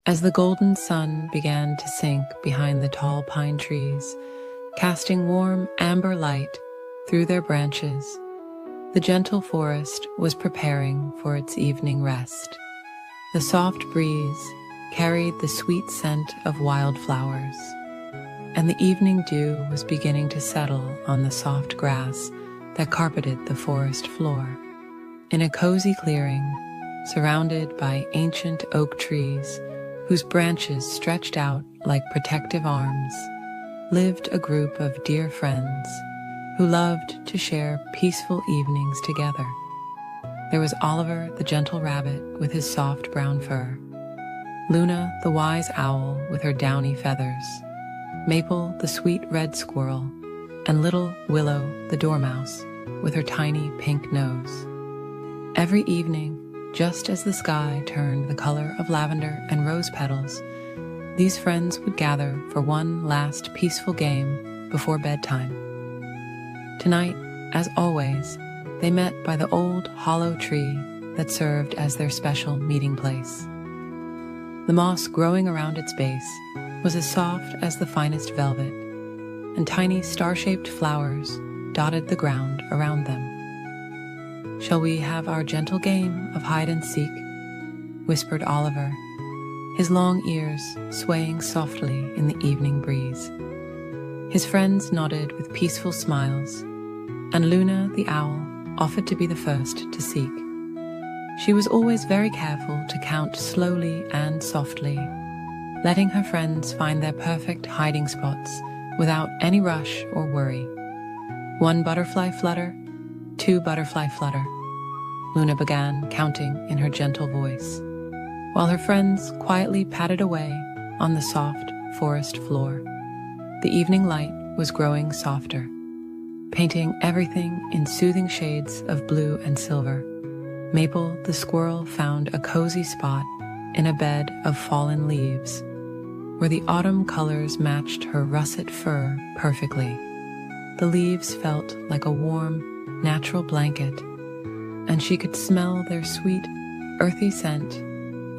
As the golden sun began to sink behind the tall pine trees, casting warm amber light through their branches, the gentle forest was preparing for its evening rest. The soft breeze carried the sweet scent of wildflowers, and the evening dew was beginning to settle on the soft grass that carpeted the forest floor. In a cozy clearing, surrounded by ancient oak trees whose branches stretched out like protective arms, lived a group of dear friends who loved to share peaceful evenings together. There was Oliver the gentle rabbit with his soft brown fur, Luna the wise owl with her downy feathers, Maple the sweet red squirrel, and little Willow the dormouse with her tiny pink nose. Every evening, just as the sky turned the color of lavender and rose petals, these friends would gather for one last peaceful game before bedtime. Tonight, as always, they met by the old hollow tree that served as their special meeting place. The moss growing around its base was as soft as the finest velvet, and tiny star-shaped flowers dotted the ground around them. "Shall we have our gentle game of hide and seek?" whispered Oliver, his long ears swaying softly in the evening breeze. His friends nodded with peaceful smiles, and Luna the owl offered to be the first to seek. She was always very careful to count slowly and softly, letting her friends find their perfect hiding spots without any rush or worry. "One butterfly flutter, two butterfly flutter," Luna began, counting in her gentle voice, while her friends quietly padded away on the soft forest floor. The evening light was growing softer, painting everything in soothing shades of blue and silver. Maple the squirrel found a cozy spot in a bed of fallen leaves, where the autumn colors matched her russet fur perfectly. The leaves felt like a warm, natural blanket, and she could smell their sweet, earthy scent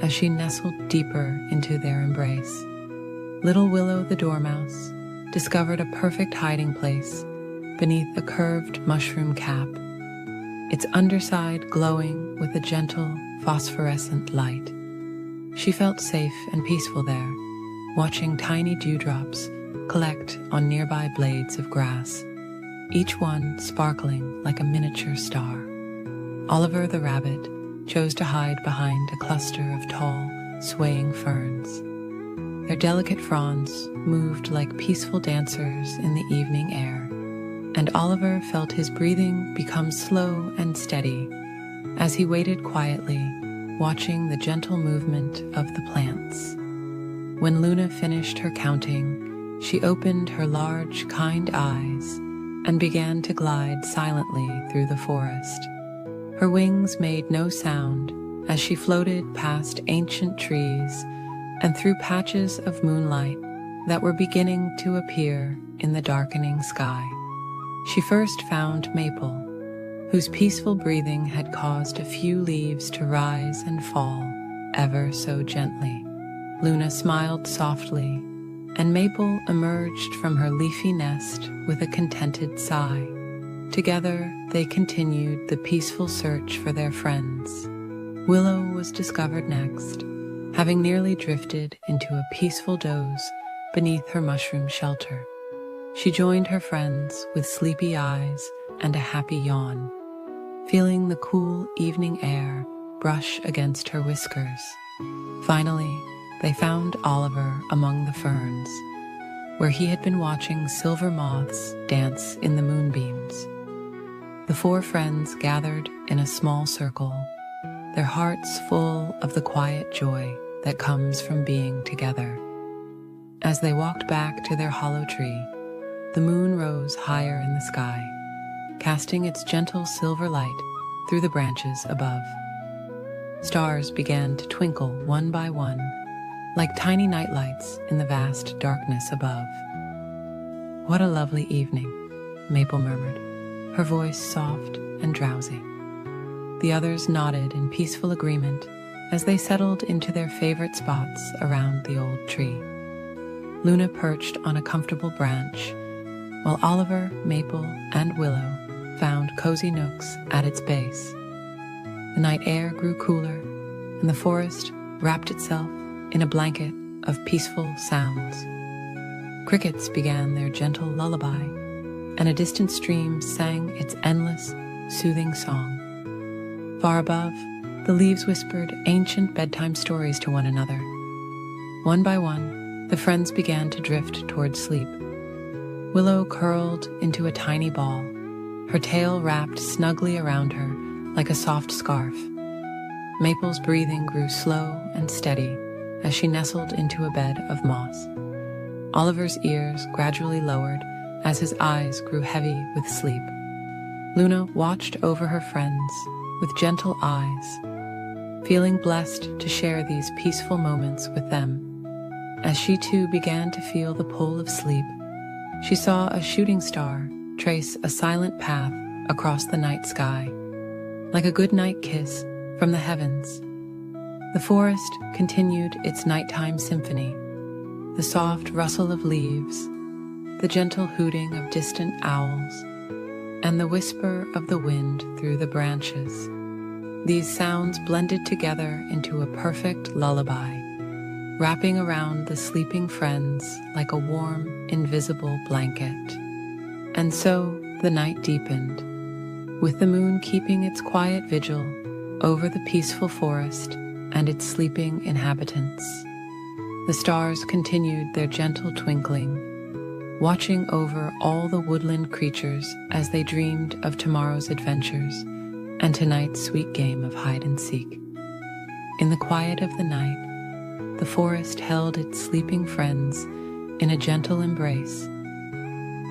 as she nestled deeper into their embrace. Little Willow the dormouse discovered a perfect hiding place beneath a curved mushroom cap, its underside glowing with a gentle, phosphorescent light. She felt safe and peaceful there, watching tiny dewdrops collect on nearby blades of grass, each one sparkling like a miniature star. Oliver the rabbit chose to hide behind a cluster of tall, swaying ferns. Their delicate fronds moved like peaceful dancers in the evening air, and Oliver felt his breathing become slow and steady as he waited quietly, watching the gentle movement of the plants. When Luna finished her counting, she opened her large, kind eyes and began to glide silently through the forest. Her wings made no sound as she floated past ancient trees and through patches of moonlight that were beginning to appear in the darkening sky. She first found Maple, whose peaceful breathing had caused a few leaves to rise and fall ever so gently. Luna smiled softly, and Maple emerged from her leafy nest with a contented sigh. Together, they continued the peaceful search for their friends. Willow was discovered next, having nearly drifted into a peaceful doze beneath her mushroom shelter. She joined her friends with sleepy eyes and a happy yawn, feeling the cool evening air brush against her whiskers. Finally, they found Oliver among the ferns, where he had been watching silver moths dance in the moonbeams. The four friends gathered in a small circle, their hearts full of the quiet joy that comes from being together. As they walked back to their hollow tree, the moon rose higher in the sky, casting its gentle silver light through the branches above. Stars began to twinkle one by one, like tiny nightlights in the vast darkness above. "What a lovely evening," Maple murmured, her voice soft and drowsy. The others nodded in peaceful agreement as they settled into their favorite spots around the old tree. Luna perched on a comfortable branch, while Oliver, Maple, and Willow found cozy nooks at its base. The night air grew cooler, and the forest wrapped itself in a blanket of peaceful sounds. Crickets began their gentle lullaby, and a distant stream sang its endless, soothing song. Far above, the leaves whispered ancient bedtime stories to one another. One by one, the friends began to drift toward sleep. Willow curled into a tiny ball, her tail wrapped snugly around her like a soft scarf. Maple's breathing grew slow and steady as she nestled into a bed of moss. Oliver's ears gradually lowered as his eyes grew heavy with sleep. Luna watched over her friends with gentle eyes, feeling blessed to share these peaceful moments with them. As she too began to feel the pull of sleep, she saw a shooting star trace a silent path across the night sky, like a goodnight kiss from the heavens. The forest continued its nighttime symphony, the soft rustle of leaves, the gentle hooting of distant owls, and the whisper of the wind through the branches. These sounds blended together into a perfect lullaby, wrapping around the sleeping friends like a warm, invisible blanket. And so the night deepened, with the moon keeping its quiet vigil over the peaceful forest and its sleeping inhabitants. The stars continued their gentle twinkling, watching over all the woodland creatures as they dreamed of tomorrow's adventures and tonight's sweet game of hide and seek. In the quiet of the night, the forest held its sleeping friends in a gentle embrace,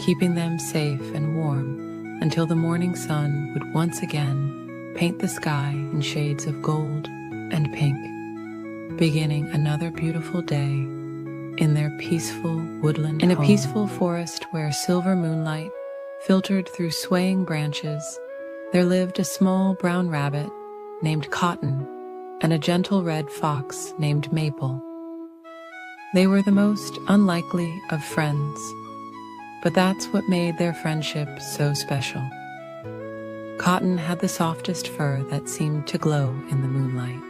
keeping them safe and warm until the morning sun would once again paint the sky in shades of gold and pink, beginning another beautiful day in their peaceful woodland home. In a peaceful forest where silver moonlight filtered through swaying branches, there lived a small brown rabbit named Cotton and a gentle red fox named Maple. They were the most unlikely of friends, but that's what made their friendship so special. Cotton had the softest fur that seemed to glow in the moonlight,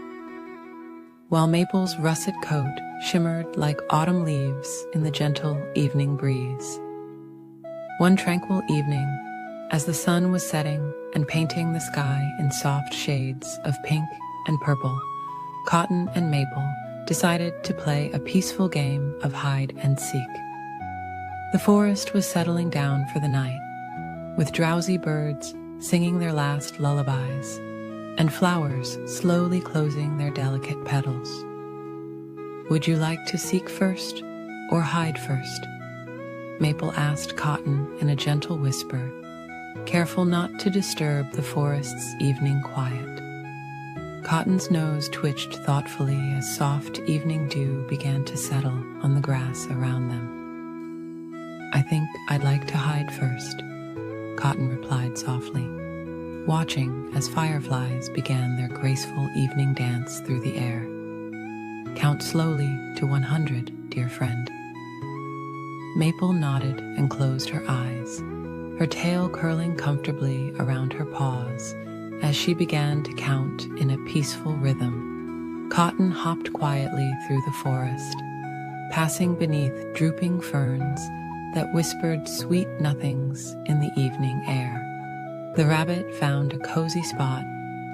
while Maple's russet coat shimmered like autumn leaves in the gentle evening breeze. One tranquil evening, as the sun was setting and painting the sky in soft shades of pink and purple, Cotton and Maple decided to play a peaceful game of hide and seek. The forest was settling down for the night, with drowsy birds singing their last lullabies, and flowers slowly closing their delicate petals. "Would you like to seek first or hide first?" Maple asked Cotton in a gentle whisper, careful not to disturb the forest's evening quiet. Cotton's nose twitched thoughtfully as soft evening dew began to settle on the grass around them. "I think I'd like to hide first," Cotton replied softly, watching as fireflies began their graceful evening dance through the air. "Count slowly to 100, dear friend." Maple nodded and closed her eyes, her tail curling comfortably around her paws as she began to count in a peaceful rhythm. Cotton hopped quietly through the forest, passing beneath drooping ferns that whispered sweet nothings in the evening air. The rabbit found a cozy spot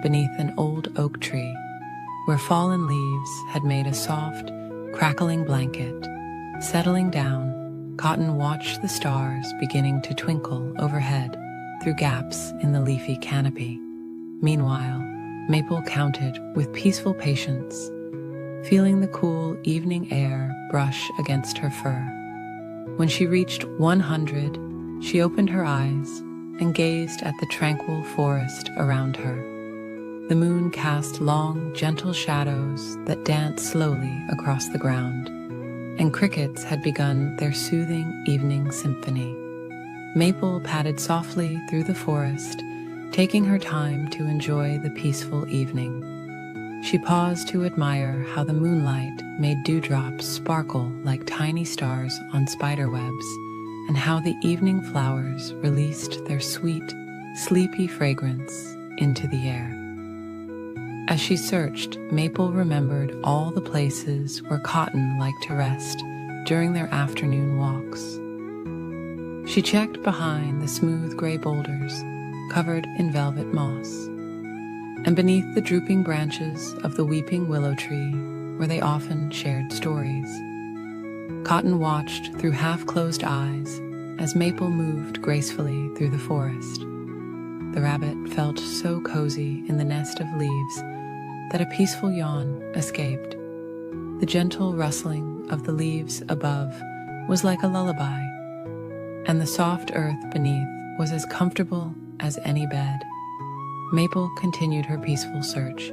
beneath an old oak tree, where fallen leaves had made a soft, crackling blanket. Settling down, Cotton watched the stars beginning to twinkle overhead through gaps in the leafy canopy. Meanwhile, Maple counted with peaceful patience, feeling the cool evening air brush against her fur. When she reached 100, she opened her eyes and gazed at the tranquil forest around her. The moon cast long, gentle shadows that danced slowly across the ground, and crickets had begun their soothing evening symphony. Maple padded softly through the forest, taking her time to enjoy the peaceful evening. She paused to admire how the moonlight made dewdrops sparkle like tiny stars on spiderwebs, and how the evening flowers released their sweet, sleepy fragrance into the air. As she searched, Maple remembered all the places where Cotton liked to rest during their afternoon walks. She checked behind the smooth gray boulders covered in velvet moss, and beneath the drooping branches of the weeping willow tree where they often shared stories. Cotton watched through half-closed eyes as Maple moved gracefully through the forest. The rabbit felt so cozy in the nest of leaves that a peaceful yawn escaped. The gentle rustling of the leaves above was like a lullaby, and the soft earth beneath was as comfortable as any bed. Maple continued her peaceful search,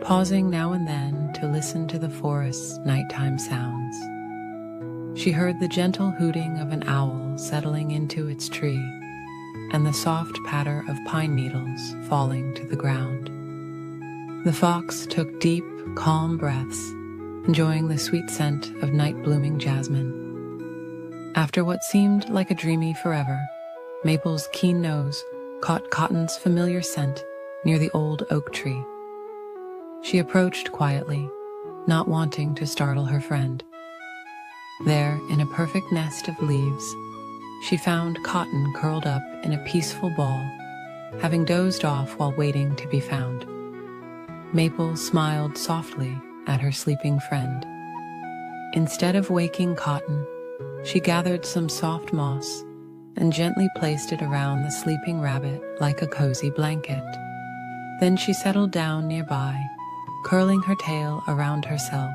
pausing now and then to listen to the forest's nighttime sounds. She heard the gentle hooting of an owl settling into its tree, and the soft patter of pine needles falling to the ground. The fox took deep, calm breaths, enjoying the sweet scent of night-blooming jasmine. After what seemed like a dreamy forever, Maple's keen nose caught Cotton's familiar scent near the old oak tree. She approached quietly, not wanting to startle her friend. There, in a perfect nest of leaves, she found Cotton curled up in a peaceful ball, having dozed off while waiting to be found. Maple smiled softly at her sleeping friend. Instead of waking Cotton, she gathered some soft moss and gently placed it around the sleeping rabbit like a cozy blanket. Then she settled down nearby, curling her tail around herself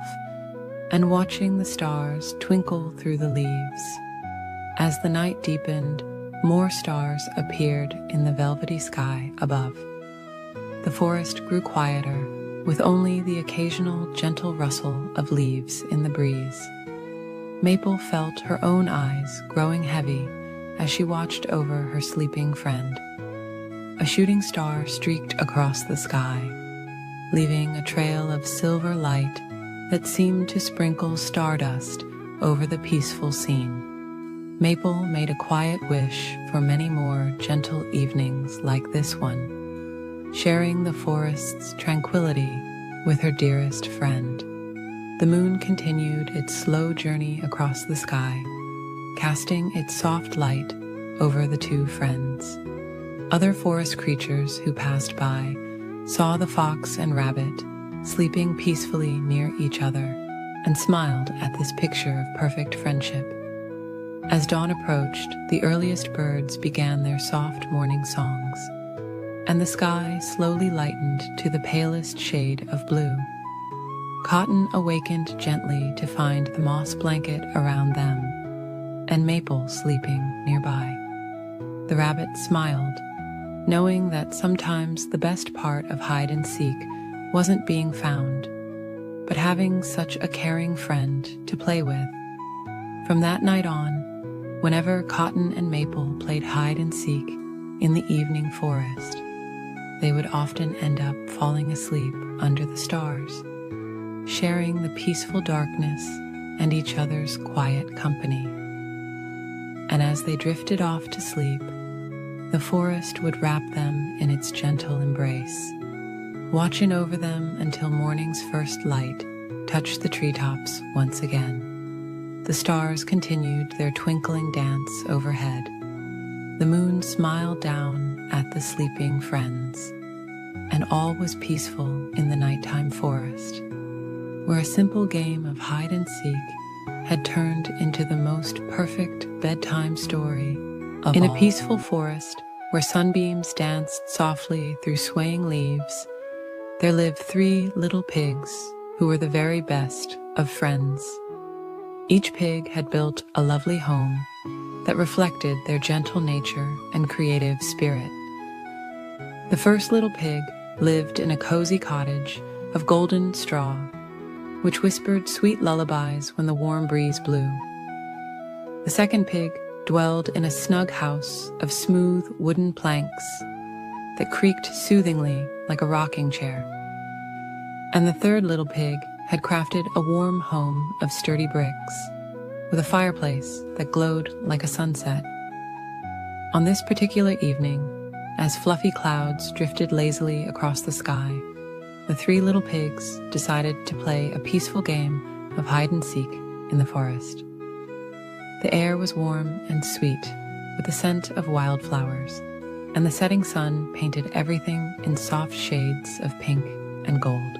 and watching the stars twinkle through the leaves. As the night deepened, more stars appeared in the velvety sky above. The forest grew quieter, with only the occasional gentle rustle of leaves in the breeze. Maple felt her own eyes growing heavy as she watched over her sleeping friend. A shooting star streaked across the sky, leaving a trail of silver light that seemed to sprinkle stardust over the peaceful scene. Maple made a quiet wish for many more gentle evenings like this one, sharing the forest's tranquility with her dearest friend. The moon continued its slow journey across the sky, casting its soft light over the two friends. Other forest creatures who passed by saw the fox and rabbit sleeping peacefully near each other and smiled at this picture of perfect friendship. As dawn approached, the earliest birds began their soft morning songs, and the sky slowly lightened to the palest shade of blue. Cotton awakened gently to find the moss blanket around them, and Maple sleeping nearby. The rabbit smiled, knowing that sometimes the best part of hide and seek wasn't being found, but having such a caring friend to play with. From that night on, whenever Cotton and Maple played hide and seek in the evening forest, they would often end up falling asleep under the stars, sharing the peaceful darkness and each other's quiet company. And as they drifted off to sleep, the forest would wrap them in its gentle embrace, watching over them until morning's first light touched the treetops once again. The stars continued their twinkling dance overhead. The moon smiled down at the sleeping friends, and all was peaceful in the nighttime forest, where a simple game of hide and seek had turned into the most perfect bedtime story of all. In a peaceful forest where sunbeams danced softly through swaying leaves, there lived 3 little pigs who were the very best of friends. Each pig had built a lovely home that reflected their gentle nature and creative spirit. The first little pig lived in a cozy cottage of golden straw, which whispered sweet lullabies when the warm breeze blew. The second pig dwelled in a snug house of smooth wooden planks that creaked soothingly like a rocking chair. And the third little pig had crafted a warm home of sturdy bricks, with a fireplace that glowed like a sunset. On this particular evening, as fluffy clouds drifted lazily across the sky, the three little pigs decided to play a peaceful game of hide-and-seek in the forest. The air was warm and sweet, with the scent of wildflowers, and the setting sun painted everything in soft shades of pink and gold.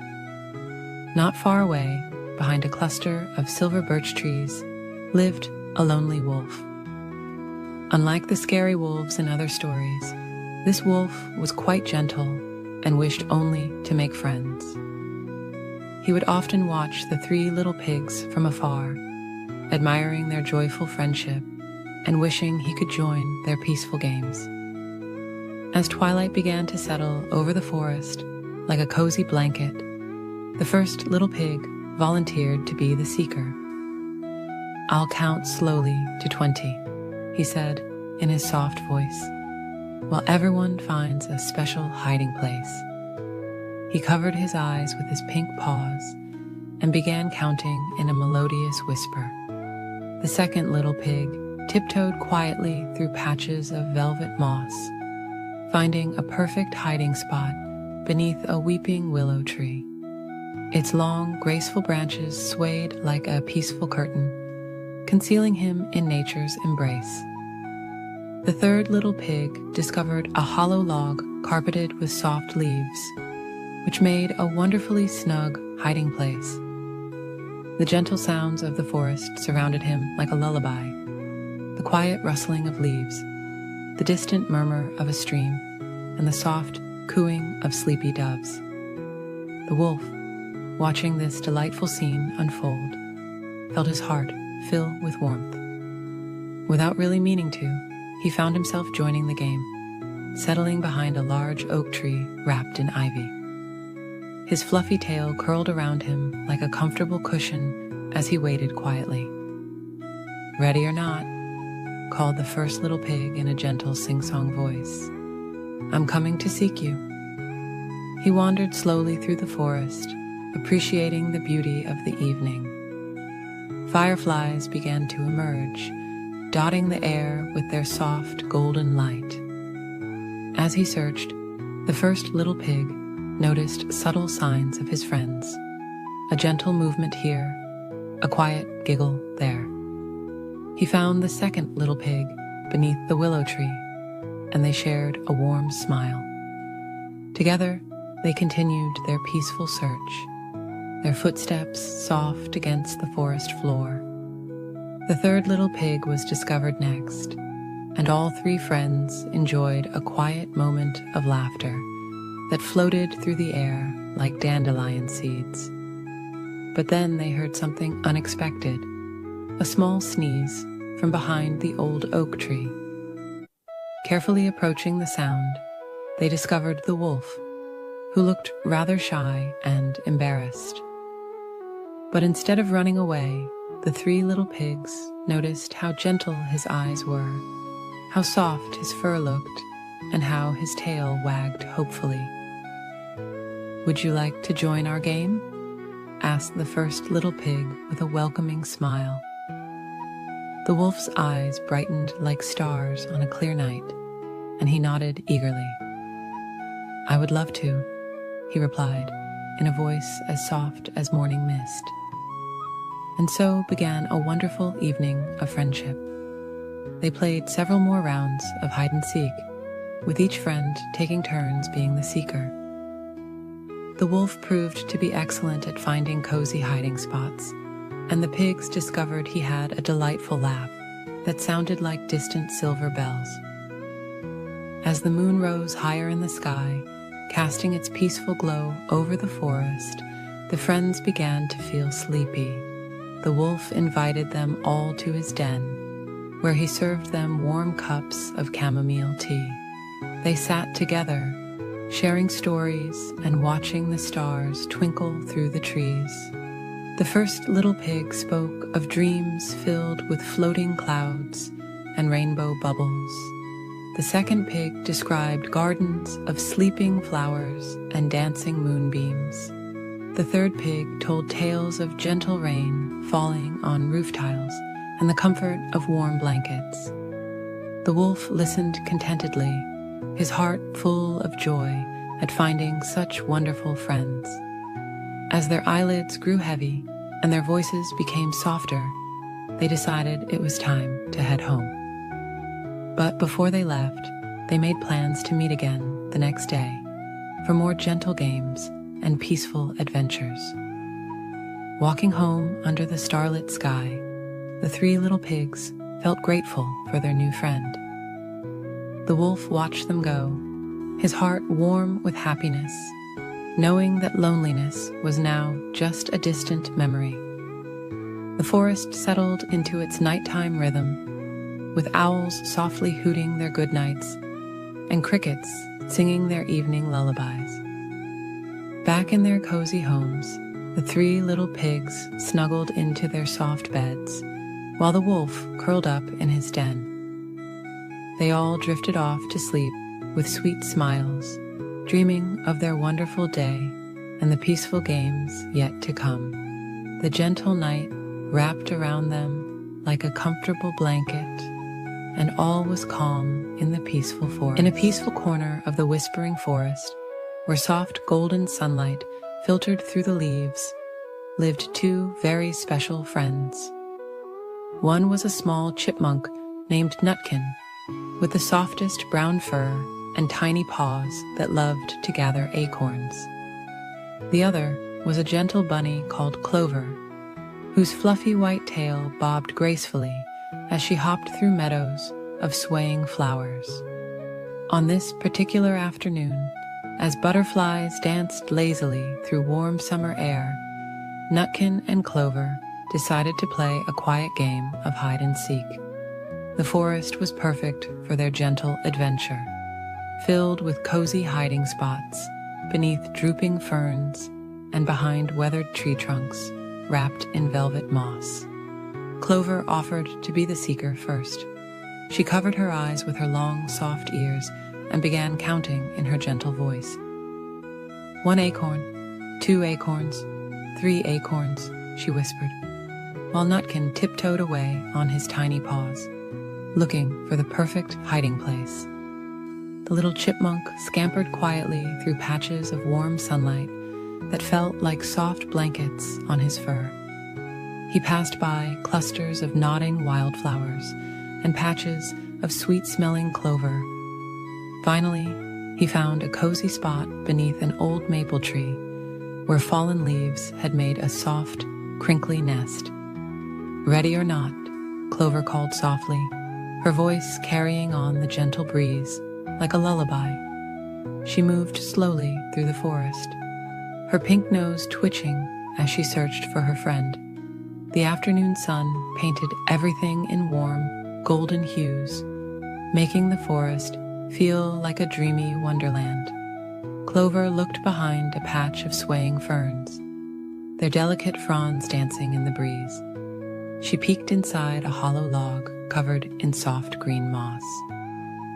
Not far away, behind a cluster of silver birch trees, lived a lonely wolf. Unlike the scary wolves in other stories, this wolf was quite gentle and wished only to make friends. He would often watch the three little pigs from afar, admiring their joyful friendship and wishing he could join their peaceful games. As twilight began to settle over the forest like a cozy blanket, the first little pig volunteered to be the seeker. "I'll count slowly to 20, he said in his soft voice, while everyone finds a special hiding place. He covered his eyes with his pink paws and began counting in a melodious whisper. The second little pig tiptoed quietly through patches of velvet moss, finding a perfect hiding spot beneath a weeping willow tree. Its long, graceful branches swayed like a peaceful curtain, concealing him in nature's embrace. The third little pig discovered a hollow log carpeted with soft leaves, which made a wonderfully snug hiding place. The gentle sounds of the forest surrounded him like a lullaby, the quiet rustling of leaves, the distant murmur of a stream, and the soft cooing of sleepy doves. The wolf, watching this delightful scene unfold, felt his heart fill with warmth. Without really meaning to, he found himself joining the game, settling behind a large oak tree wrapped in ivy. His fluffy tail curled around him like a comfortable cushion as he waited quietly. "Ready or not," called the first little pig in a gentle sing-song voice, "I'm coming to seek you." He wandered slowly through the forest, appreciating the beauty of the evening. Fireflies began to emerge, dotting the air with their soft golden light. As he searched, the first little pig noticed subtle signs of his friends, a gentle movement here, a quiet giggle there. He found the second little pig beneath the willow tree, and they shared a warm smile. Together, they continued their peaceful search, their footsteps soft against the forest floor. The third little pig was discovered next, and all three friends enjoyed a quiet moment of laughter that floated through the air like dandelion seeds. But then they heard something unexpected, a small sneeze from behind the old oak tree. Carefully approaching the sound, they discovered the wolf, who looked rather shy and embarrassed. But instead of running away, the three little pigs noticed how gentle his eyes were, how soft his fur looked, and how his tail wagged hopefully. "Would you like to join our game?" asked the first little pig with a welcoming smile. The wolf's eyes brightened like stars on a clear night, and he nodded eagerly. "I would love to," he replied, in a voice as soft as morning mist. And so began a wonderful evening of friendship. They played several more rounds of hide-and-seek, with each friend taking turns being the seeker. The wolf proved to be excellent at finding cozy hiding spots, and the pigs discovered he had a delightful laugh that sounded like distant silver bells. As the moon rose higher in the sky, casting its peaceful glow over the forest, the friends began to feel sleepy. The wolf invited them all to his den, where he served them warm cups of chamomile tea. They sat together, sharing stories and watching the stars twinkle through the trees. The first little pig spoke of dreams filled with floating clouds and rainbow bubbles. The second pig described gardens of sleeping flowers and dancing moonbeams. The third pig told tales of gentle rain falling on roof tiles and the comfort of warm blankets. The wolf listened contentedly, his heart full of joy at finding such wonderful friends. As their eyelids grew heavy and their voices became softer, they decided it was time to head home. But before they left, they made plans to meet again the next day for more gentle games and peaceful adventures. Walking home under the starlit sky, the three little pigs felt grateful for their new friend. The wolf watched them go, his heart warm with happiness, knowing that loneliness was now just a distant memory. The forest settled into its nighttime rhythm, with owls softly hooting their good nights and crickets singing their evening lullabies. Back in their cozy homes, the three little pigs snuggled into their soft beds, while the wolf curled up in his den. They all drifted off to sleep with sweet smiles, dreaming of their wonderful day and the peaceful games yet to come. The gentle night wrapped around them like a comfortable blanket, and all was calm in the peaceful forest. In a peaceful corner of the whispering forest, where soft golden sunlight filtered through the leaves, lived two very special friends. One was a small chipmunk named Nutkin, with the softest brown fur and tiny paws that loved to gather acorns. The other was a gentle bunny called Clover, whose fluffy white tail bobbed gracefully as she hopped through meadows of swaying flowers. On this particular afternoon, as butterflies danced lazily through warm summer air, Nutkin and Clover decided to play a quiet game of hide and seek. The forest was perfect for their gentle adventure, filled with cozy hiding spots beneath drooping ferns and behind weathered tree trunks wrapped in velvet moss. Clover offered to be the seeker first. She covered her eyes with her long, soft ears and began counting in her gentle voice. 1 acorn, 2 acorns, 3 acorns, she whispered, while Nutkin tiptoed away on his tiny paws, looking for the perfect hiding place. The little chipmunk scampered quietly through patches of warm sunlight that felt like soft blankets on his fur. He passed by clusters of nodding wildflowers and patches of sweet-smelling clover. Finally, he found a cozy spot beneath an old maple tree where fallen leaves had made a soft, crinkly nest. Ready or not, Clover called softly, her voice carrying on the gentle breeze like a lullaby. She moved slowly through the forest, her pink nose twitching as she searched for her friend. The afternoon sun painted everything in warm, golden hues, making the forest feel like a dreamy wonderland. Clover looked behind a patch of swaying ferns, their delicate fronds dancing in the breeze. She peeked inside a hollow log covered in soft green moss.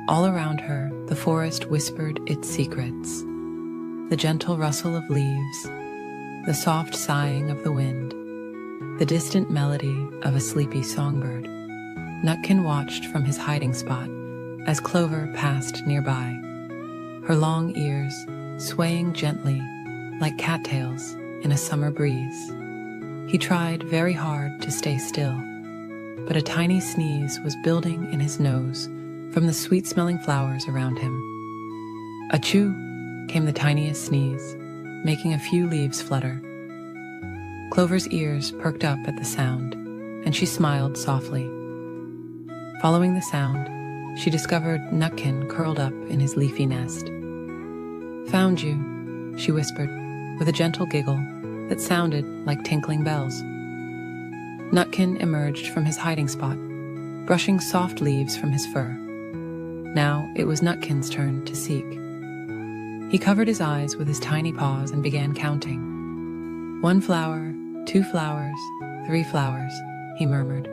All around her, the forest whispered its secrets. The gentle rustle of leaves, the soft sighing of the wind, the distant melody of a sleepy songbird. Nutkin watched from his hiding spot as Clover passed nearby, her long ears swaying gently like cattails in a summer breeze. He tried very hard to stay still, but a tiny sneeze was building in his nose from the sweet-smelling flowers around him. Achoo! Came the tiniest sneeze, making a few leaves flutter. Clover's ears perked up at the sound, and she smiled softly. Following the sound, she discovered Nutkin curled up in his leafy nest. Found you, she whispered, with a gentle giggle that sounded like tinkling bells. Nutkin emerged from his hiding spot, brushing soft leaves from his fur. Now it was Nutkin's turn to seek. He covered his eyes with his tiny paws and began counting. 1 flower, 2 flowers, 3 flowers, he murmured,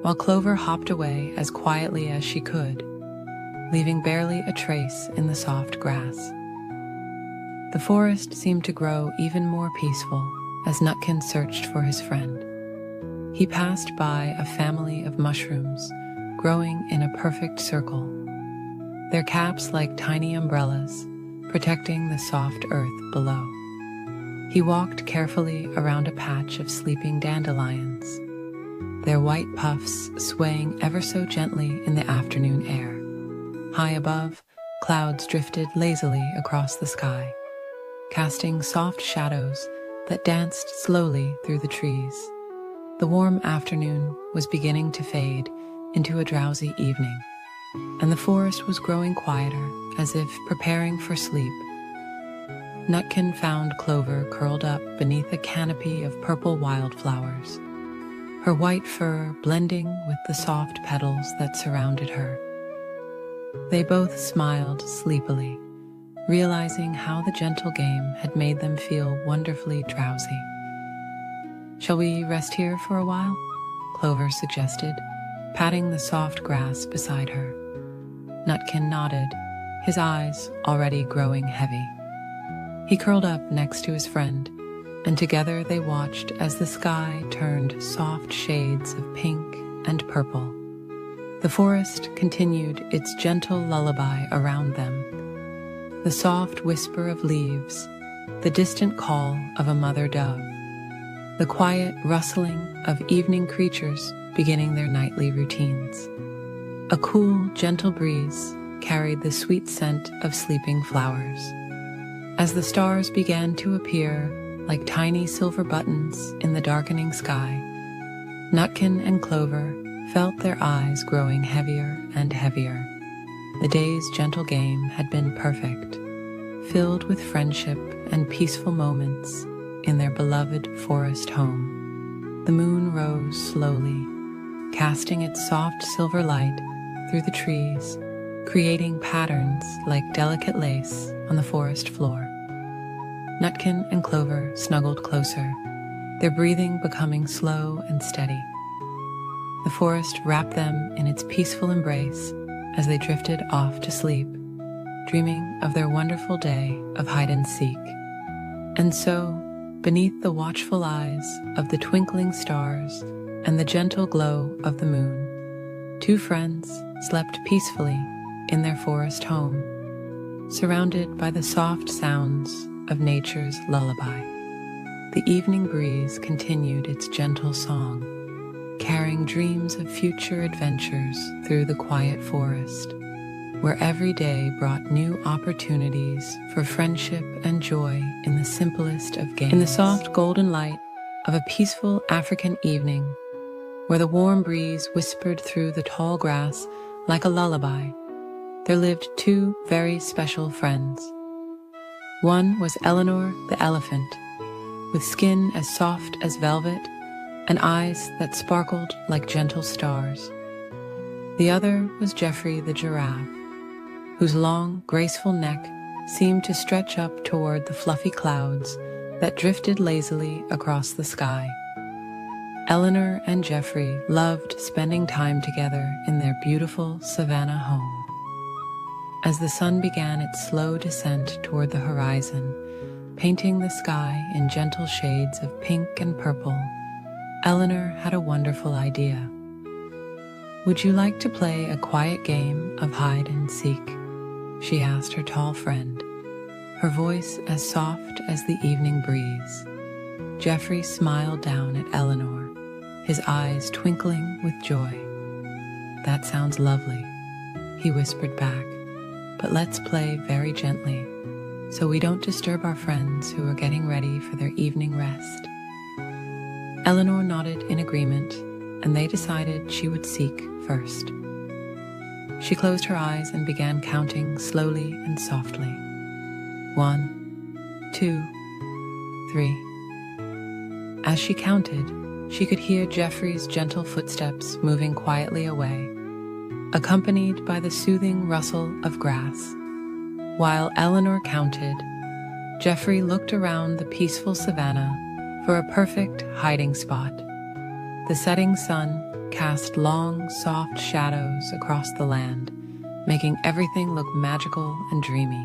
while Clover hopped away as quietly as she could, leaving barely a trace in the soft grass. The forest seemed to grow even more peaceful as Nutkin searched for his friend. He passed by a family of mushrooms growing in a perfect circle, their caps like tiny umbrellas, protecting the soft earth below. He walked carefully around a patch of sleeping dandelions, their white puffs swaying ever so gently in the afternoon air. High above, clouds drifted lazily across the sky, casting soft shadows that danced slowly through the trees. The warm afternoon was beginning to fade into a drowsy evening, and the forest was growing quieter, as if preparing for sleep. Nutkin found Clover curled up beneath a canopy of purple wildflowers, her white fur blending with the soft petals that surrounded her. They both smiled sleepily, realizing how the gentle game had made them feel wonderfully drowsy. "Shall we rest here for a while?" Clover suggested, patting the soft grass beside her. Nutkin nodded, his eyes already growing heavy. He curled up next to his friend, and together they watched as the sky turned soft shades of pink and purple. The forest continued its gentle lullaby around them, the soft whisper of leaves, the distant call of a mother dove, the quiet rustling of evening creatures beginning their nightly routines. A cool, gentle breeze carried the sweet scent of sleeping flowers. As the stars began to appear like tiny silver buttons in the darkening sky, Nutkin and Clover felt their eyes growing heavier and heavier. The day's gentle game had been perfect, filled with friendship and peaceful moments in their beloved forest home. The moon rose slowly, casting its soft silver light through the trees, creating patterns like delicate lace on the forest floor. Nutkin and Clover snuggled closer, their breathing becoming slow and steady. The forest wrapped them in its peaceful embrace as they drifted off to sleep, dreaming of their wonderful day of hide-and-seek. And so, beneath the watchful eyes of the twinkling stars and the gentle glow of the moon, two friends slept peacefully in their forest home, surrounded by the soft sounds of nature's lullaby. The evening breeze continued its gentle song, carrying dreams of future adventures through the quiet forest, where every day brought new opportunities for friendship and joy in the simplest of games. In the soft golden light of a peaceful African evening, where the warm breeze whispered through the tall grass like a lullaby, there lived two very special friends. One was Eleanor the elephant, with skin as soft as velvet and eyes that sparkled like gentle stars. The other was Geoffrey the giraffe, whose long, graceful neck seemed to stretch up toward the fluffy clouds that drifted lazily across the sky. Eleanor and Geoffrey loved spending time together in their beautiful savannah home. As the sun began its slow descent toward the horizon, painting the sky in gentle shades of pink and purple, Eleanor had a wonderful idea. "Would you like to play a quiet game of hide and seek?" she asked her tall friend, her voice as soft as the evening breeze. Geoffrey smiled down at Eleanor, his eyes twinkling with joy. "That sounds lovely," he whispered back, "but let's play very gently, so we don't disturb our friends who are getting ready for their evening rest." Eleanor nodded in agreement, and they decided she would seek first. She closed her eyes and began counting slowly and softly. 1, 2, 3. As she counted, she could hear Geoffrey's gentle footsteps moving quietly away, accompanied by the soothing rustle of grass. While Eleanor counted, Geoffrey looked around the peaceful savannah for a perfect hiding spot. The setting sun cast long, soft shadows across the land, making everything look magical and dreamy.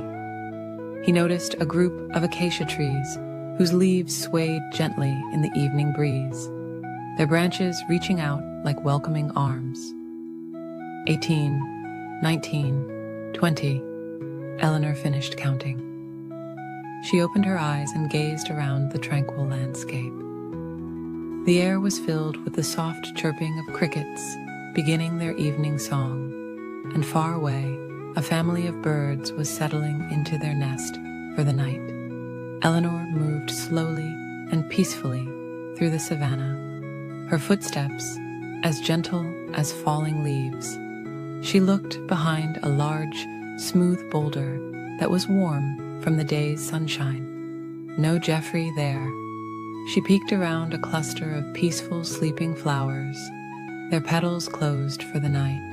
he noticed a group of acacia trees whose leaves swayed gently in the evening breeze, their branches reaching out like welcoming arms. 18, 19, 20. Eleanor finished counting. She opened her eyes and gazed around the tranquil landscape. The air was filled with the soft chirping of crickets beginning their evening song, and far away, a family of birds was settling into their nest for the night. Eleanor moved slowly and peacefully through the savannah, her footsteps as gentle as falling leaves. She looked behind a large, smooth boulder that was warm from the day's sunshine. No Geoffrey there. She peeked around a cluster of peaceful sleeping flowers, their petals closed for the night.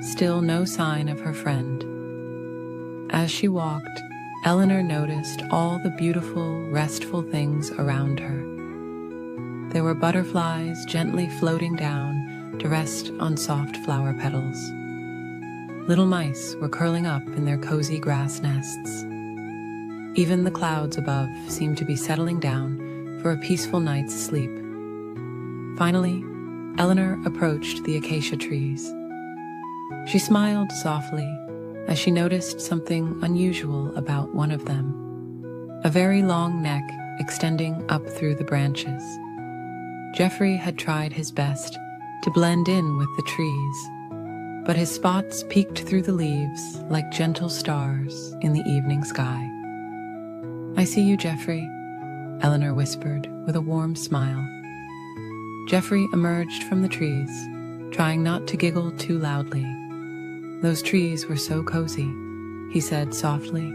Still no sign of her friend. As she walked, Eleanor noticed all the beautiful, restful things around her. There were butterflies gently floating down to rest on soft flower petals. Little mice were curling up in their cozy grass nests. Even the clouds above seemed to be settling down for a peaceful night's sleep. Finally, Eleanor approached the acacia trees. She smiled softly as she noticed something unusual about one of them, a very long neck extending up through the branches. Geoffrey had tried his best to blend in with the trees, but his spots peeked through the leaves like gentle stars in the evening sky. "I see you, Geoffrey," Eleanor whispered with a warm smile. Geoffrey emerged from the trees, trying not to giggle too loudly. "Those trees were so cozy," he said softly.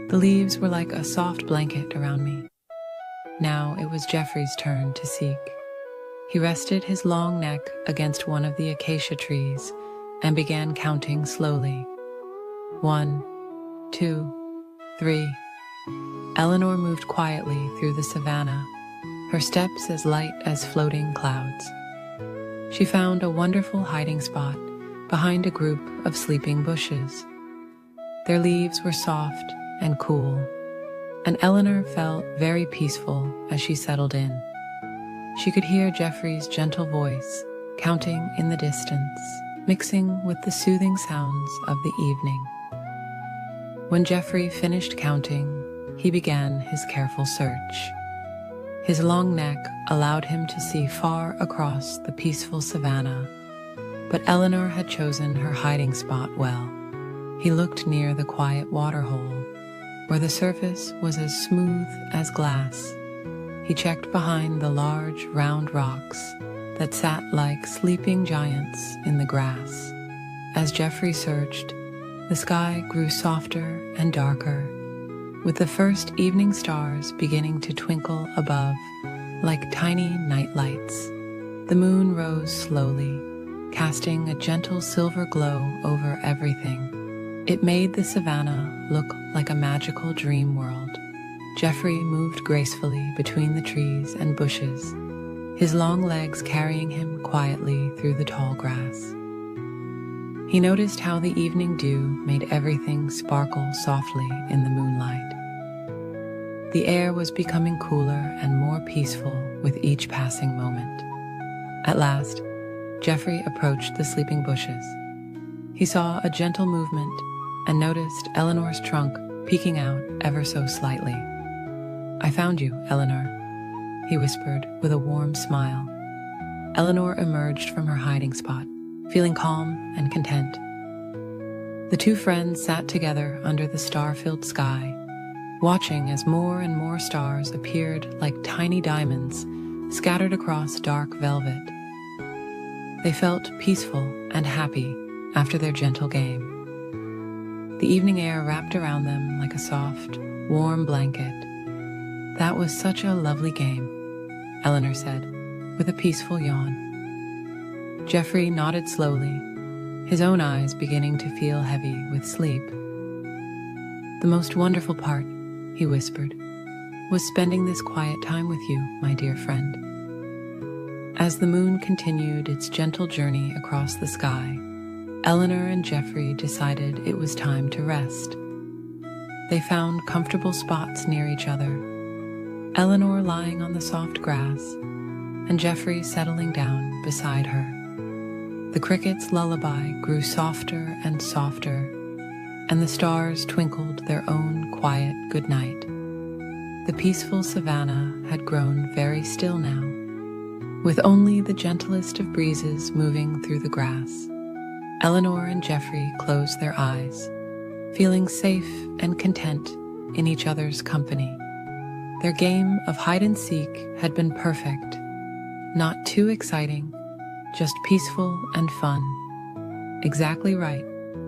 "The leaves were like a soft blanket around me." Now it was Geoffrey's turn to seek. He rested his long neck against one of the acacia trees and began counting slowly. 1, 2, 3. Eleanor moved quietly through the savannah, her steps as light as floating clouds. She found a wonderful hiding spot behind a group of sleeping bushes. Their leaves were soft and cool, and Eleanor felt very peaceful as she settled in. She could hear Geoffrey's gentle voice counting in the distance, mixing with the soothing sounds of the evening. When Geoffrey finished counting, he began his careful search. His long neck allowed him to see far across the peaceful savannah, but Eleanor had chosen her hiding spot well. He looked near the quiet waterhole, where the surface was as smooth as glass. He checked behind the large, round rocks that sat like sleeping giants in the grass. As Geoffrey searched, the sky grew softer and darker, with the first evening stars beginning to twinkle above like tiny night lights. The moon rose slowly, casting a gentle silver glow over everything. It made the savannah look like a magical dream world. Geoffrey moved gracefully between the trees and bushes, his long legs carrying him quietly through the tall grass. He noticed how the evening dew made everything sparkle softly in the moonlight. The air was becoming cooler and more peaceful with each passing moment. At last, Geoffrey approached the sleeping bushes. He saw a gentle movement and noticed Eleanor's trunk peeking out ever so slightly. "I found you, Eleanor," he whispered with a warm smile. Eleanor emerged from her hiding spot, feeling calm and content. The two friends sat together under the star-filled sky, watching as more and more stars appeared like tiny diamonds scattered across dark velvet. They felt peaceful and happy after their gentle game. The evening air wrapped around them like a soft, warm blanket. "That was such a lovely game," Eleanor said, with a peaceful yawn. Geoffrey nodded slowly, his own eyes beginning to feel heavy with sleep. "The most wonderful part," he whispered, "was spending this quiet time with you, my dear friend." As the moon continued its gentle journey across the sky, Eleanor and Geoffrey decided it was time to rest. they found comfortable spots near each other, Eleanor lying on the soft grass, and Geoffrey settling down beside her. The cricket's lullaby grew softer and softer, and the stars twinkled their own quiet goodnight. The peaceful savannah had grown very still now, with only the gentlest of breezes moving through the grass. Eleanor and Geoffrey closed their eyes, feeling safe and content in each other's company. Their game of hide-and-seek had been perfect, not too exciting, just peaceful and fun, exactly right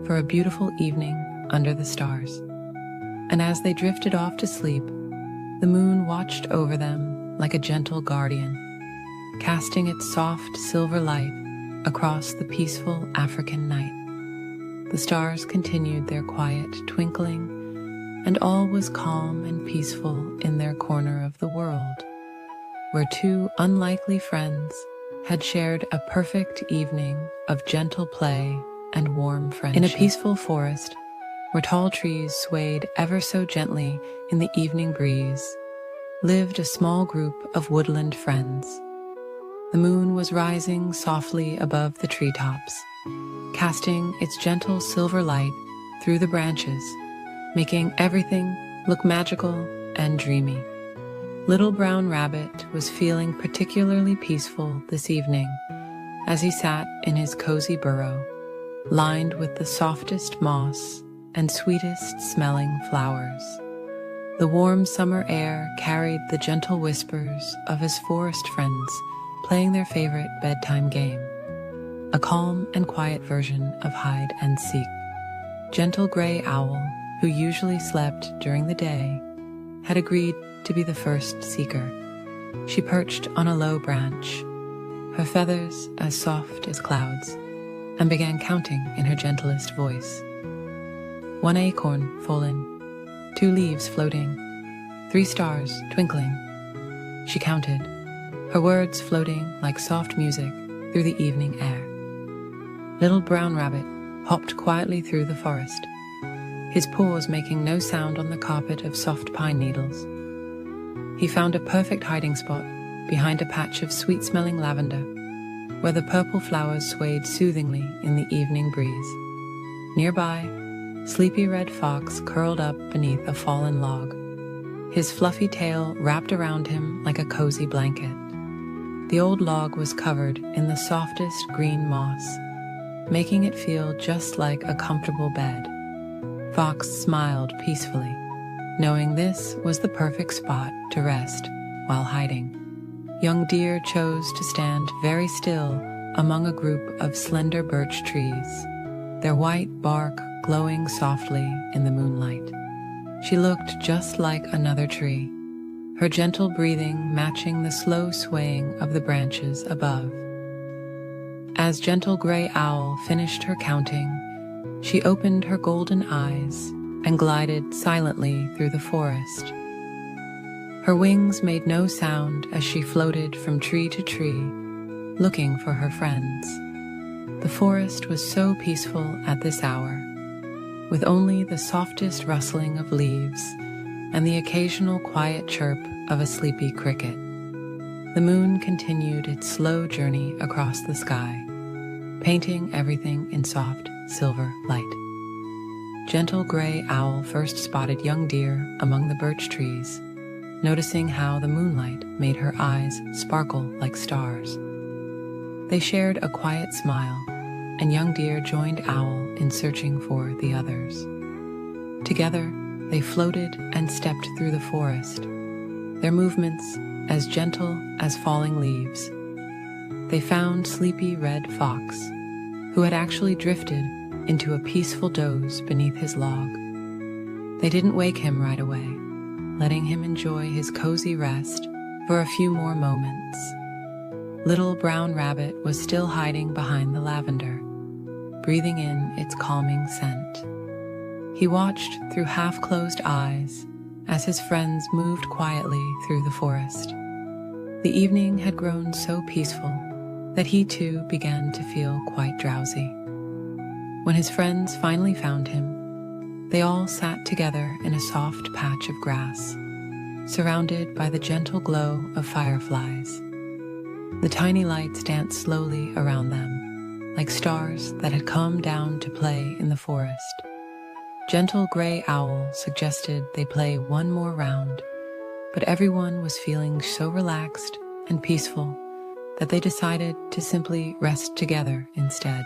for a beautiful evening under the stars. And as they drifted off to sleep, the moon watched over them like a gentle guardian, casting its soft silver light across the peaceful African night. The stars continued their quiet twinkling, and all was calm and peaceful in their corner of the world, where two unlikely friends had shared a perfect evening of gentle play and warm friendship. In a peaceful forest, where tall trees swayed ever so gently in the evening breeze, lived a small group of woodland friends. The moon was rising softly above the treetops, casting its gentle silver light through the branches, making everything look magical and dreamy. Little Brown Rabbit was feeling particularly peaceful this evening as he sat in his cozy burrow, lined with the softest moss and sweetest smelling flowers. The warm summer air carried the gentle whispers of his forest friends playing their favorite bedtime game, a calm and quiet version of hide and seek. Gentle Gray Owl, who usually slept during the day, had agreed to be the first seeker. She perched on a low branch, her feathers as soft as clouds, and began counting in her gentlest voice. 1 acorn fallen, 2 leaves floating, 3 stars twinkling. She counted, her words floating like soft music through the evening air. Little Brown Rabbit hopped quietly through the forest, his paws making no sound on the carpet of soft pine needles. He found a perfect hiding spot behind a patch of sweet-smelling lavender, where the purple flowers swayed soothingly in the evening breeze. Nearby, Sleepy Red Fox curled up beneath a fallen log, his fluffy tail wrapped around him like a cozy blanket. The old log was covered in the softest green moss, making it feel just like a comfortable bed. Fox smiled peacefully, knowing this was the perfect spot to rest while hiding. Young Deer chose to stand very still among a group of slender birch trees, their white bark glowing softly in the moonlight. She looked just like another tree, her gentle breathing matching the slow swaying of the branches above. As Gentle Gray Owl finished her counting, she opened her golden eyes and glided silently through the forest. Her wings made no sound as she floated from tree to tree, looking for her friends. The forest was so peaceful at this hour, with only the softest rustling of leaves and the occasional quiet chirp of a sleepy cricket. The moon continued its slow journey across the sky, painting everything in soft silver light. Gentle Gray Owl first spotted Young Deer among the birch trees, noticing how the moonlight made her eyes sparkle like stars. They shared a quiet smile, and Young Deer joined Owl in searching for the others. Together, they floated and stepped through the forest, their movements as gentle as falling leaves. They found Sleepy Red Fox, who had actually drifted into a peaceful doze beneath his log. They didn't wake him right away, letting him enjoy his cozy rest for a few more moments. Little Brown Rabbit was still hiding behind the lavender, breathing in its calming scent. He watched through half-closed eyes as his friends moved quietly through the forest. The evening had grown so peaceful that he too began to feel quite drowsy. When his friends finally found him, They all sat together in a soft patch of grass, surrounded by the gentle glow of fireflies. The tiny lights danced slowly around them, like stars that had come down to play in the forest. Gentle Gray Owl suggested they play one more round, but everyone was feeling so relaxed and peaceful that they decided to simply rest together instead.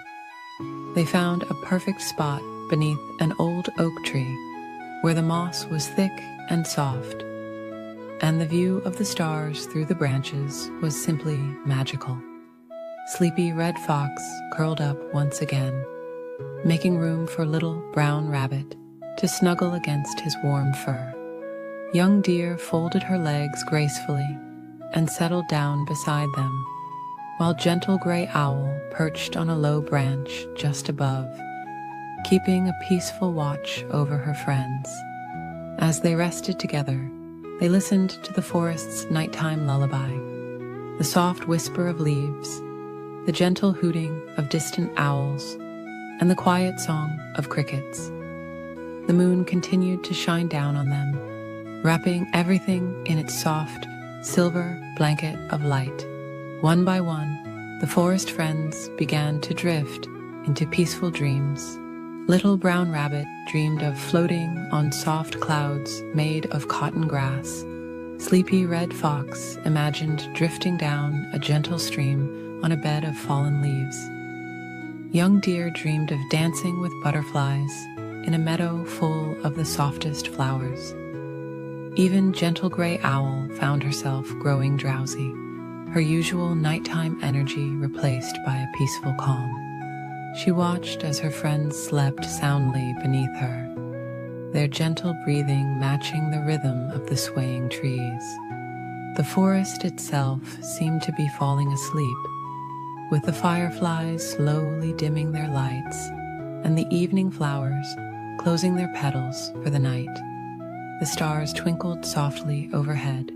They found a perfect spot beneath an old oak tree where the moss was thick and soft, and the view of the stars through the branches was simply magical. Sleepy Red Fox curled up once again, making room for Little Brown Rabbit to snuggle against his warm fur. Young Deer folded her legs gracefully and settled down beside them, while Gentle Gray Owl perched on a low branch just above, keeping a peaceful watch over her friends. As they rested together, they listened to the forest's nighttime lullaby, the soft whisper of leaves, the gentle hooting of distant owls, and the quiet song of crickets. The moon continued to shine down on them, wrapping everything in its soft, silver blanket of light. One by one, the forest friends began to drift into peaceful dreams. Little Brown Rabbit dreamed of floating on soft clouds made of cotton grass. Sleepy Red Fox imagined drifting down a gentle stream on a bed of fallen leaves. Young Deer dreamed of dancing with butterflies in a meadow full of the softest flowers. Even Gentle Gray Owl found herself growing drowsy, her usual nighttime energy replaced by a peaceful calm. She watched as her friends slept soundly beneath her, their gentle breathing matching the rhythm of the swaying trees. The forest itself seemed to be falling asleep, with the fireflies slowly dimming their lights and the evening flowers closing their petals for the night. The stars twinkled softly overhead,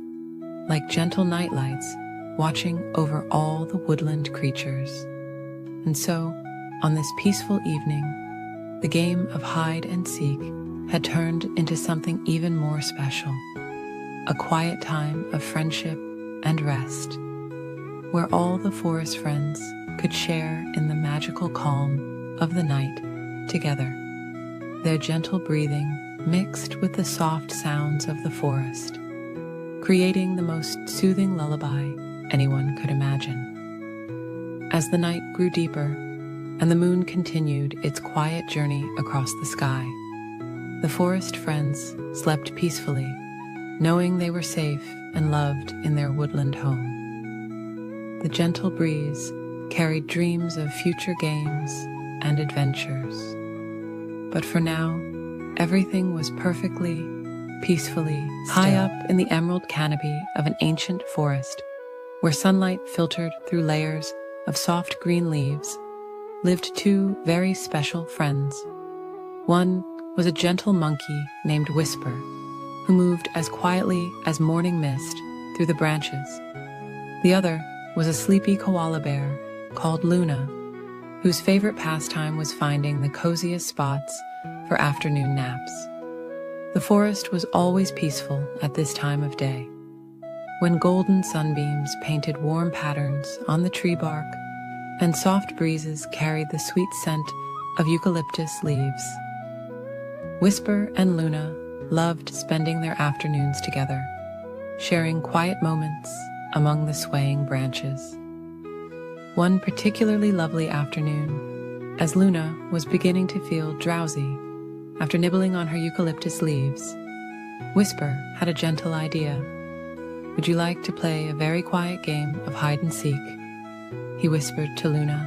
like gentle nightlights watching over all the woodland creatures. And so, on this peaceful evening, the game of hide and seek had turned into something even more special, a quiet time of friendship and rest, where all the forest friends could share in the magical calm of the night together, their gentle breathing mixed with the soft sounds of the forest, creating the most soothing lullaby anyone could imagine. As the night grew deeper and the moon continued its quiet journey across the sky, the forest friends slept peacefully, knowing they were safe and loved in their woodland home. The gentle breeze carried dreams of future games and adventures. But for now, everything was perfectly, peacefully still. High up in the emerald canopy of an ancient forest, where sunlight filtered through layers of soft green leaves, lived two very special friends. One was a gentle monkey named Whisper, who moved as quietly as morning mist through the branches. The other was a sleepy koala bear called Luna, whose favorite pastime was finding the coziest spots for afternoon naps. The forest was always peaceful at this time of day, when golden sunbeams painted warm patterns on the tree bark and soft breezes carried the sweet scent of eucalyptus leaves. Whisper and Luna loved spending their afternoons together, sharing quiet moments among the swaying branches. One particularly lovely afternoon, as Luna was beginning to feel drowsy after nibbling on her eucalyptus leaves, Whisper had a gentle idea. "Would you like to play a very quiet game of hide and seek?" he whispered to Luna,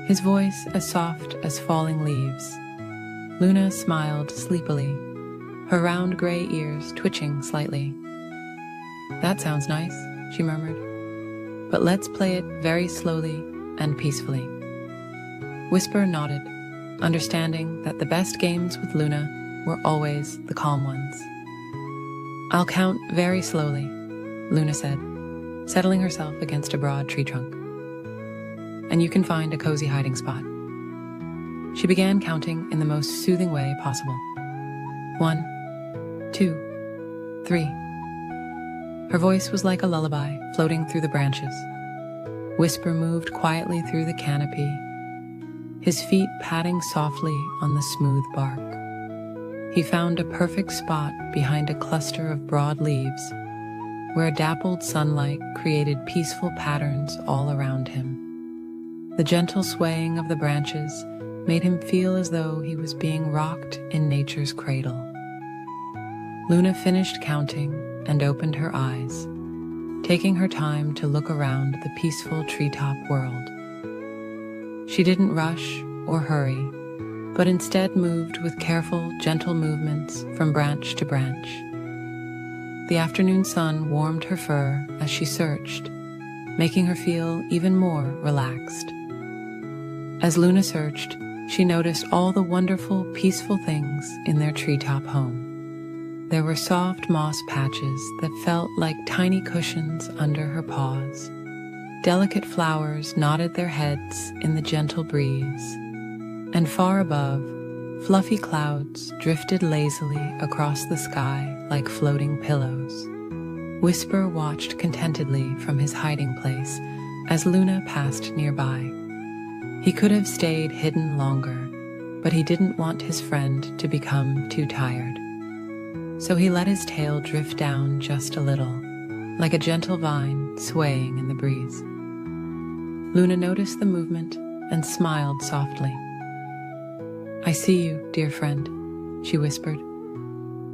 his voice as soft as falling leaves. Luna smiled sleepily, her round gray ears twitching slightly. "That sounds nice," she murmured, "but let's play it very slowly and peacefully." Whisper nodded, understanding that the best games with Luna were always the calm ones. "I'll count very slowly," Luna said, settling herself against a broad tree trunk. "And you can find a cozy hiding spot." She began counting in the most soothing way possible, 1, 2, 3. Her voice was like a lullaby floating through the branches. Whisper moved quietly through the canopy, his feet padding softly on the smooth bark. He found a perfect spot behind a cluster of broad leaves, where dappled sunlight created peaceful patterns all around him. The gentle swaying of the branches made him feel as though he was being rocked in nature's cradle. Luna finished counting and opened her eyes, taking her time to look around the peaceful treetop world. She didn't rush or hurry, but instead moved with careful, gentle movements from branch to branch. The afternoon sun warmed her fur as she searched, making her feel even more relaxed. As Luna searched, she noticed all the wonderful, peaceful things in their treetop home. There were soft moss patches that felt like tiny cushions under her paws. Delicate flowers nodded their heads in the gentle breeze, and far above, fluffy clouds drifted lazily across the sky like floating pillows. Whisper watched contentedly from his hiding place as Luna passed nearby. He could have stayed hidden longer, but he didn't want his friend to become too tired. So he let his tail drift down just a little, like a gentle vine swaying in the breeze. Luna noticed the movement and smiled softly. "I see you, dear friend," she whispered,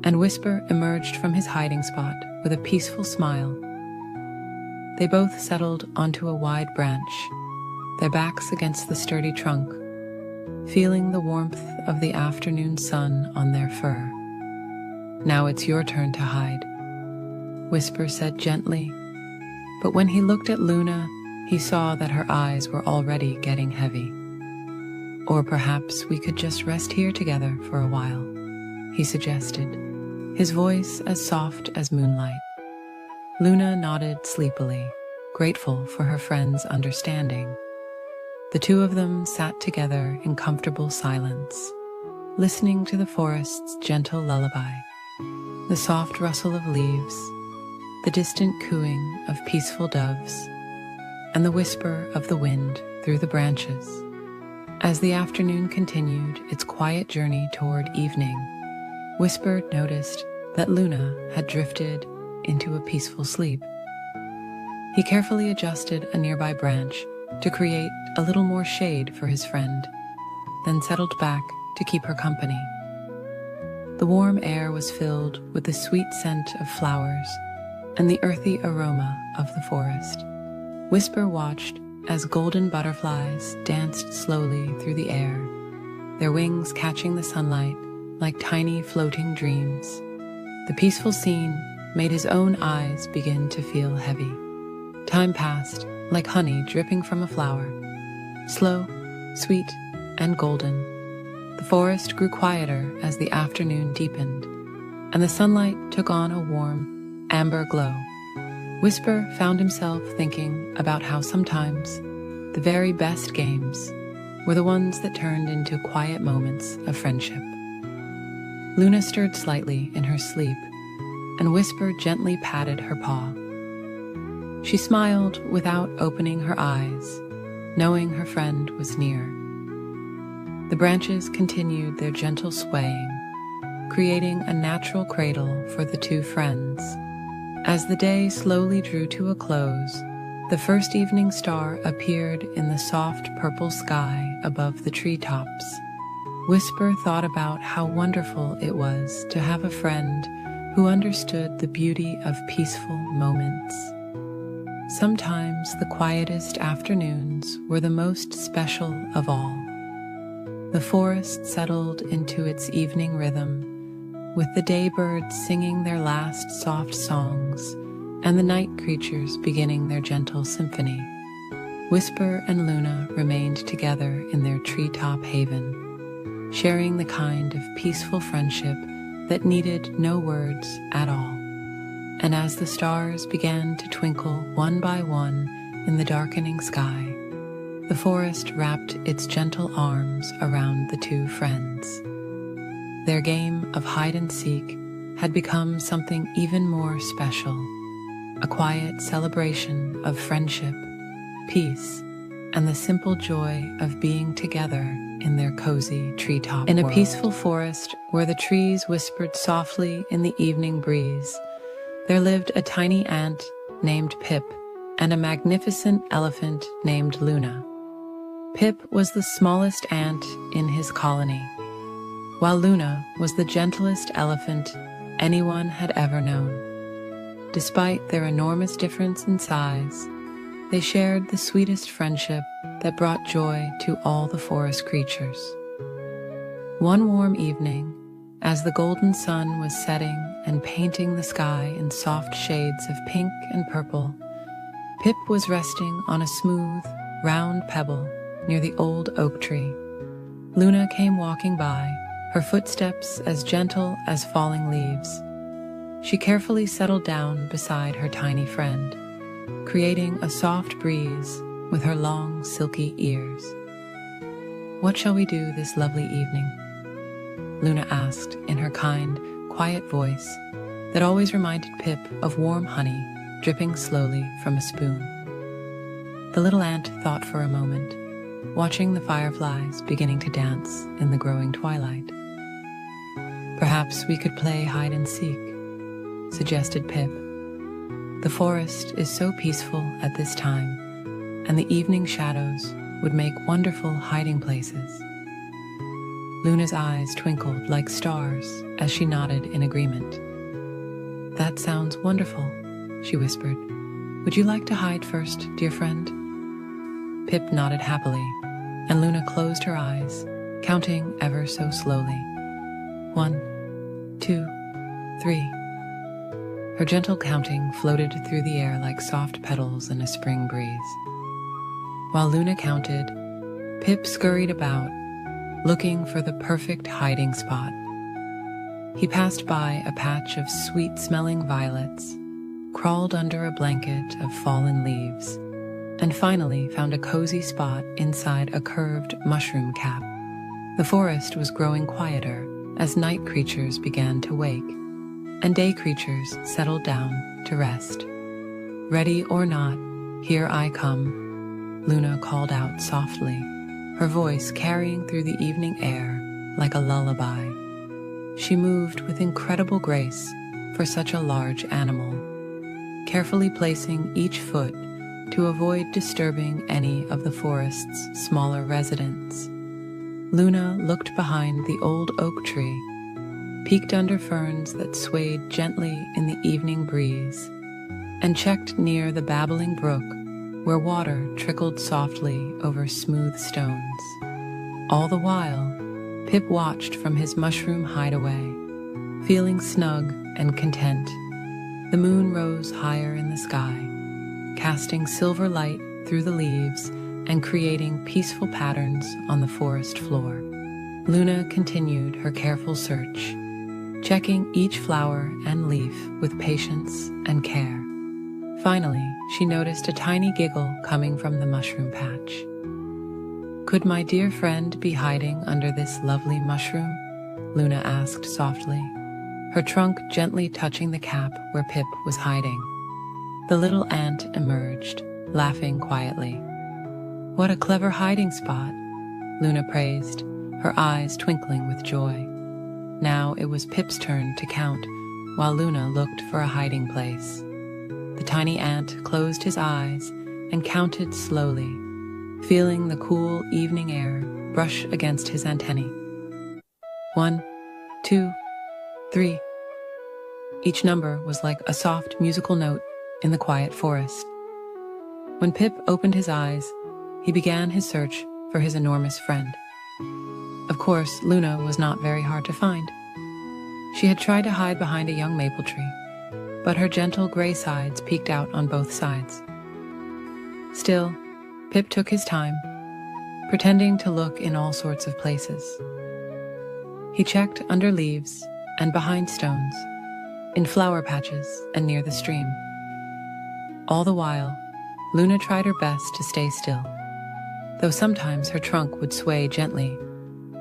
and Whisper emerged from his hiding spot with a peaceful smile. They both settled onto a wide branch, their backs against the sturdy trunk, feeling the warmth of the afternoon sun on their fur. "Now it's your turn to hide," Whisper said gently, but when he looked at Luna, he saw that her eyes were already getting heavy. "Or perhaps we could just rest here together for a while," he suggested, his voice as soft as moonlight. Luna nodded sleepily, grateful for her friend's understanding. The two of them sat together in comfortable silence, listening to the forest's gentle lullaby, the soft rustle of leaves, the distant cooing of peaceful doves, and the whisper of the wind through the branches. As the afternoon continued its quiet journey toward evening, Whisper noticed that Luna had drifted into a peaceful sleep. He carefully adjusted a nearby branch to create a little more shade for his friend, then settled back to keep her company. The warm air was filled with the sweet scent of flowers and the earthy aroma of the forest. Whisper watched as golden butterflies danced slowly through the air, their wings catching the sunlight like tiny floating dreams. The peaceful scene made his own eyes begin to feel heavy. Time passed like honey dripping from a flower, slow, sweet, and golden. The forest grew quieter as the afternoon deepened, and the sunlight took on a warm, amber glow. Whisper found himself thinking about how sometimes the very best games were the ones that turned into quiet moments of friendship. Luna stirred slightly in her sleep, and Whisper gently patted her paw. She smiled without opening her eyes, knowing her friend was near. The branches continued their gentle swaying, creating a natural cradle for the two friends. As the day slowly drew to a close, the first evening star appeared in the soft purple sky above the treetops. Whisper thought about how wonderful it was to have a friend who understood the beauty of peaceful moments. Sometimes the quietest afternoons were the most special of all. The forest settled into its evening rhythm, with the daybirds singing their last soft songs and the night creatures beginning their gentle symphony. Whisper and Luna remained together in their treetop haven, sharing the kind of peaceful friendship that needed no words at all. And as the stars began to twinkle one by one in the darkening sky, the forest wrapped its gentle arms around the two friends. their game of hide and seek had become something even more special, a quiet celebration of friendship, peace, and the simple joy of being together in their cozy treetop world. In a peaceful forest where the trees whispered softly in the evening breeze, there lived a tiny ant named Pip and a magnificent elephant named Luna. Pip was the smallest ant in his colony, while Luna was the gentlest elephant anyone had ever known. Despite their enormous difference in size, they shared the sweetest friendship that brought joy to all the forest creatures. One warm evening, as the golden sun was setting and painting the sky in soft shades of pink and purple, Pip was resting on a smooth, round pebble near the old oak tree. Luna came walking by, her footsteps as gentle as falling leaves. She carefully settled down beside her tiny friend, creating a soft breeze with her long, silky ears. "What shall we do this lovely evening?" Luna asked in her kind, quiet voice that always reminded Pip of warm honey dripping slowly from a spoon. The little ant thought for a moment, watching the fireflies beginning to dance in the growing twilight. "Perhaps we could play hide and seek," suggested Pip. "The forest is so peaceful at this time, and the evening shadows would make wonderful hiding places." Luna's eyes twinkled like stars as she nodded in agreement. "That sounds wonderful," she whispered. "Would you like to hide first, dear friend?" Pip nodded happily, and Luna closed her eyes, counting ever so slowly. 1, 2, 3. Her gentle counting floated through the air like soft petals in a spring breeze. While Luna counted, Pip scurried about, looking for the perfect hiding spot. He passed by a patch of sweet-smelling violets, crawled under a blanket of fallen leaves, and finally found a cozy spot inside a curved mushroom cap. The forest was growing quieter as night creatures began to wake, and day creatures settled down to rest. "Ready or not, here I come," Luna called out softly, her voice carrying through the evening air like a lullaby. She moved with incredible grace for such a large animal, carefully placing each foot to avoid disturbing any of the forest's smaller residents. Luna looked behind the old oak tree, peeked under ferns that swayed gently in the evening breeze, and checked near the babbling brook where water trickled softly over smooth stones. All the while, Pip watched from his mushroom hideaway, feeling snug and content. The moon rose higher in the sky, casting silver light through the leaves and creating peaceful patterns on the forest floor. Luna continued her careful search, checking each flower and leaf with patience and care. Finally, she noticed a tiny giggle coming from the mushroom patch. "Could my dear friend be hiding under this lovely mushroom?" Luna asked softly, her trunk gently touching the cap where Pip was hiding. The little ant emerged, laughing quietly. "What a clever hiding spot," Luna praised, her eyes twinkling with joy. Now it was Pip's turn to count, while Luna looked for a hiding place. The tiny ant closed his eyes and counted slowly, feeling the cool evening air brush against his antennae. 1, 2, 3. Each number was like a soft musical note in the quiet forest. When Pip opened his eyes, he began his search for his enormous friend. Of course, Luna was not very hard to find. She had tried to hide behind a young maple tree, but her gentle gray sides peeked out on both sides. Still, Pip took his time, pretending to look in all sorts of places. He checked under leaves and behind stones, in flower patches and near the stream. All the while, Luna tried her best to stay still, though sometimes her trunk would sway gently,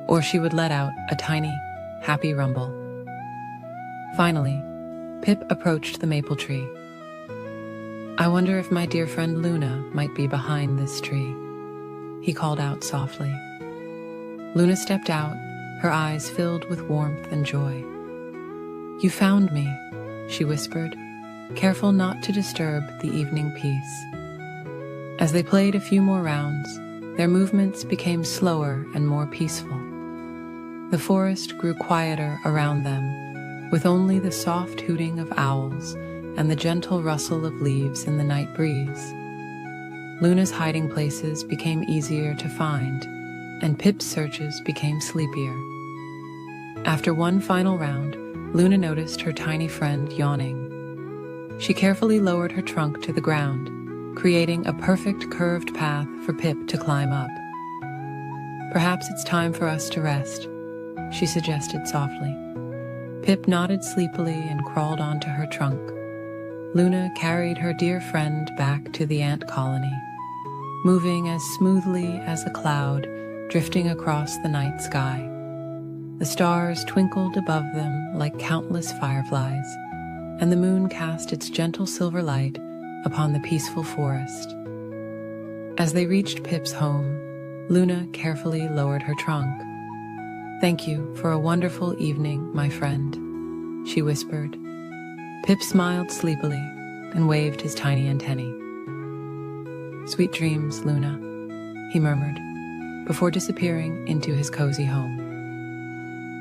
or she would let out a tiny happy rumble. Finally, Pip approached the maple tree. "I wonder if my dear friend Luna might be behind this tree," he called out softly. Luna stepped out, her eyes filled with warmth and joy. "You found me," she whispered, careful not to disturb the evening peace. As they played a few more rounds, their movements became slower and more peaceful. The forest grew quieter around them, with only the soft hooting of owls and the gentle rustle of leaves in the night breeze. Luna's hiding places became easier to find, and Pip's searches became sleepier. After one final round, Luna noticed her tiny friend yawning. She carefully lowered her trunk to the ground, creating a perfect curved path for Pip to climb up. "Perhaps it's time for us to rest," she suggested softly. Pip nodded sleepily and crawled onto her trunk. Luna carried her dear friend back to the ant colony, moving as smoothly as a cloud drifting across the night sky. The stars twinkled above them like countless fireflies, and the moon cast its gentle silver light upon the peaceful forest. As they reached Pip's home, Luna carefully lowered her trunk. "Thank you for a wonderful evening, my friend," she whispered. Pip smiled sleepily and waved his tiny antennae. "Sweet dreams, Luna," he murmured, before disappearing into his cozy home.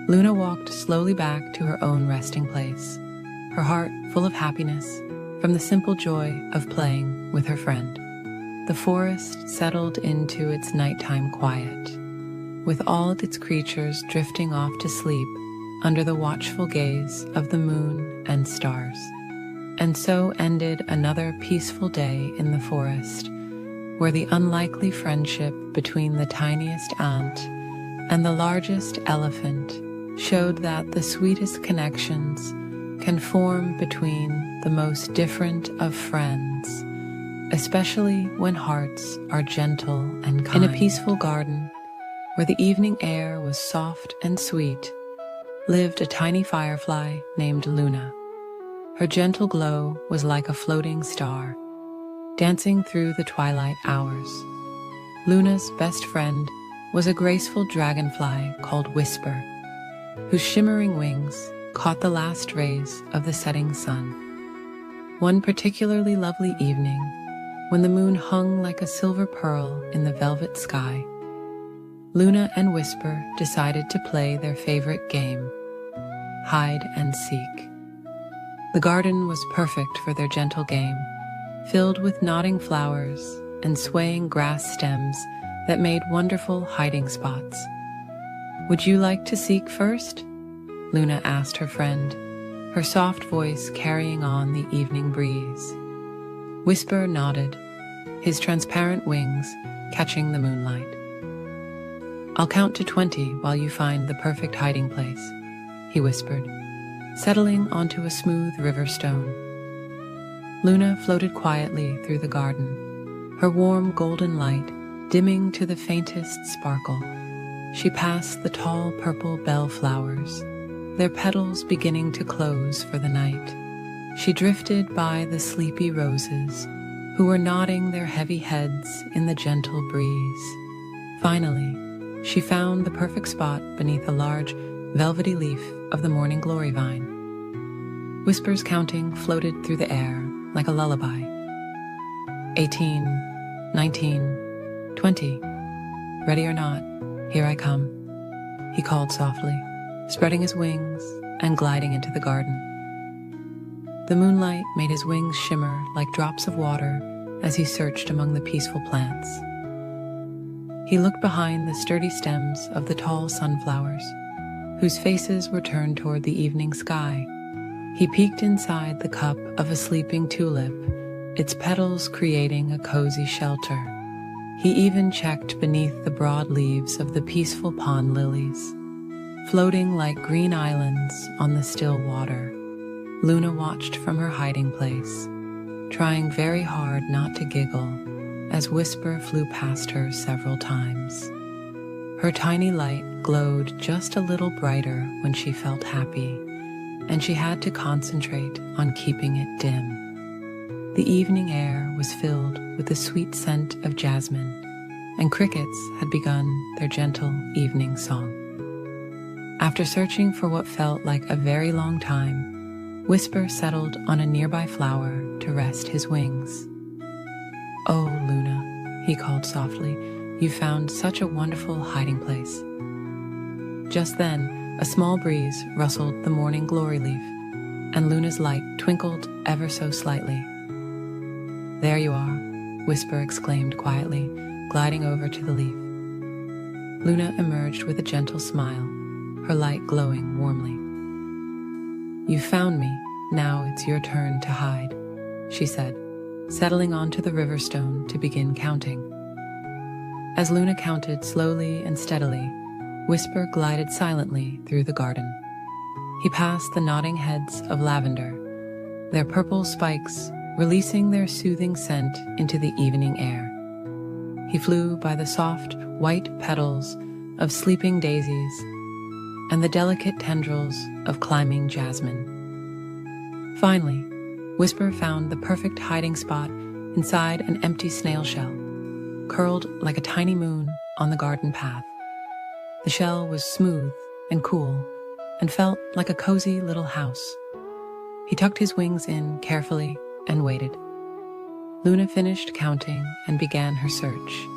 Luna walked slowly back to her own resting place, her heart full of happiness from the simple joy of playing with her friend. The forest settled into its nighttime quiet, with all its creatures drifting off to sleep under the watchful gaze of the moon and stars. And so ended another peaceful day in the forest, where the unlikely friendship between the tiniest ant and the largest elephant showed that the sweetest connections can form between the most different of friends, especially when hearts are gentle and kind. In a peaceful garden, where the evening air was soft and sweet, lived a tiny firefly named Luna. Her gentle glow was like a floating star, dancing through the twilight hours. Luna's best friend was a graceful dragonfly called Whisper, whose shimmering wings caught the last rays of the setting sun. One particularly lovely evening, when the moon hung like a silver pearl in the velvet sky, Luna and Whisper decided to play their favorite game, hide and seek. The garden was perfect for their gentle game, filled with nodding flowers and swaying grass stems that made wonderful hiding spots. "Would you like to seek first?" Luna asked her friend, her soft voice carrying on the evening breeze. Whisper nodded, his transparent wings catching the moonlight. "I'll count to 20 while you find the perfect hiding place," he whispered, settling onto a smooth river stone. Luna floated quietly through the garden, her warm golden light dimming to the faintest sparkle. She passed the tall purple bellflowers, their petals beginning to close for the night. She drifted by the sleepy roses, who were nodding their heavy heads in the gentle breeze. Finally, she found the perfect spot beneath a large, velvety leaf of the morning glory vine. Whisper's counting floated through the air like a lullaby. 18, 19, 20. "Ready or not, here I come," he called softly, spreading his wings and gliding into the garden. The moonlight made his wings shimmer like drops of water as he searched among the peaceful plants. He looked behind the sturdy stems of the tall sunflowers, whose faces were turned toward the evening sky. He peeked inside the cup of a sleeping tulip, its petals creating a cozy shelter. He even checked beneath the broad leaves of the peaceful pond lilies, floating like green islands on the still water. Luna watched from her hiding place, trying very hard not to giggle as Whisper flew past her several times. Her tiny light glowed just a little brighter when she felt happy, and she had to concentrate on keeping it dim. The evening air was filled with the sweet scent of jasmine, and crickets had begun their gentle evening song. After searching for what felt like a very long time, Whisper settled on a nearby flower to rest his wings. "Oh, Luna," he called softly, "you found such a wonderful hiding place." Just then, a small breeze rustled the morning glory leaf, and Luna's light twinkled ever so slightly. "There you are," Whisper exclaimed quietly, gliding over to the leaf. Luna emerged with a gentle smile, her light glowing warmly. "You found me, now it's your turn to hide," she said, settling onto the river stone to begin counting. As Luna counted slowly and steadily, Whisper glided silently through the garden. He passed the nodding heads of lavender, their purple spikes releasing their soothing scent into the evening air. He flew by the soft, white petals of sleeping daisies and the delicate tendrils of climbing jasmine. Finally, Whisper found the perfect hiding spot inside an empty snail shell, curled like a tiny moon on the garden path. The shell was smooth and cool and felt like a cozy little house. He tucked his wings in carefully and waited. Luna finished counting and began her search,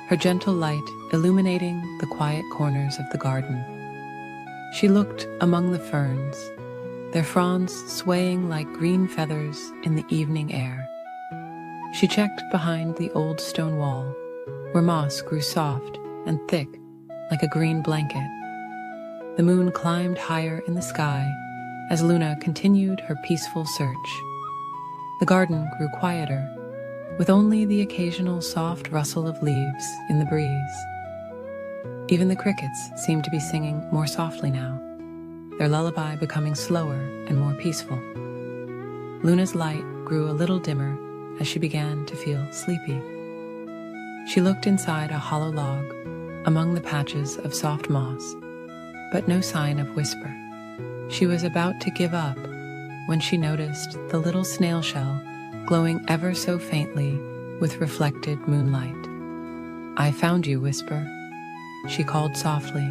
her gentle light illuminating the quiet corners of the garden. She looked among the ferns, their fronds swaying like green feathers in the evening air. She checked behind the old stone wall, where moss grew soft and thick like a green blanket. The moon climbed higher in the sky as Luna continued her peaceful search. The garden grew quieter, with only the occasional soft rustle of leaves in the breeze. Even the crickets seemed to be singing more softly now, their lullaby becoming slower and more peaceful. Luna's light grew a little dimmer as she began to feel sleepy. She looked inside a hollow log among the patches of soft moss, but no sign of Whisper. She was about to give up when she noticed the little snail shell glowing ever so faintly with reflected moonlight. "I found you, Whisper," she called softly,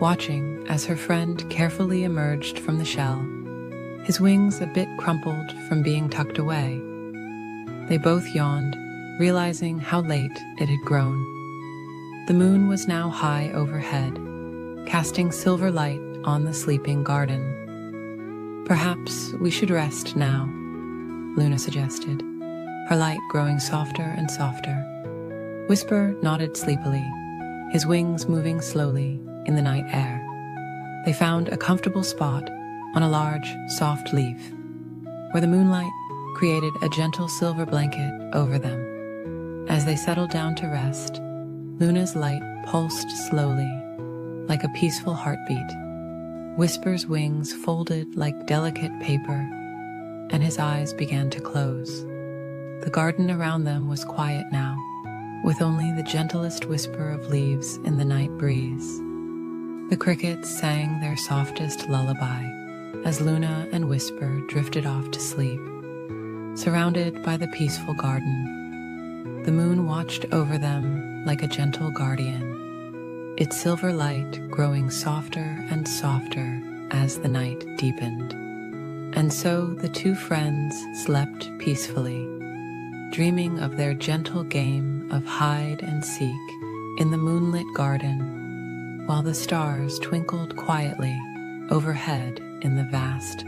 watching as her friend carefully emerged from the shell, his wings a bit crumpled from being tucked away. They both yawned, realizing how late it had grown. The moon was now high overhead, casting silver light on the sleeping garden. "Perhaps we should rest now," Luna suggested, her light growing softer and softer. Whisper nodded sleepily, his wings moving slowly in the night air. They found a comfortable spot on a large, soft leaf, where the moonlight created a gentle silver blanket over them. As they settled down to rest, Luna's light pulsed slowly, like a peaceful heartbeat. Whisper's wings folded like delicate paper, and his eyes began to close. The garden around them was quiet now, with only the gentlest whisper of leaves in the night breeze. The crickets sang their softest lullaby as Luna and Whisper drifted off to sleep. Surrounded by the peaceful garden, the moon watched over them like a gentle guardian, its silver light growing softer and softer as the night deepened. And so the two friends slept peacefully, dreaming of their gentle game of hide and seek in the moonlit garden, while the stars twinkled quietly overhead in the vast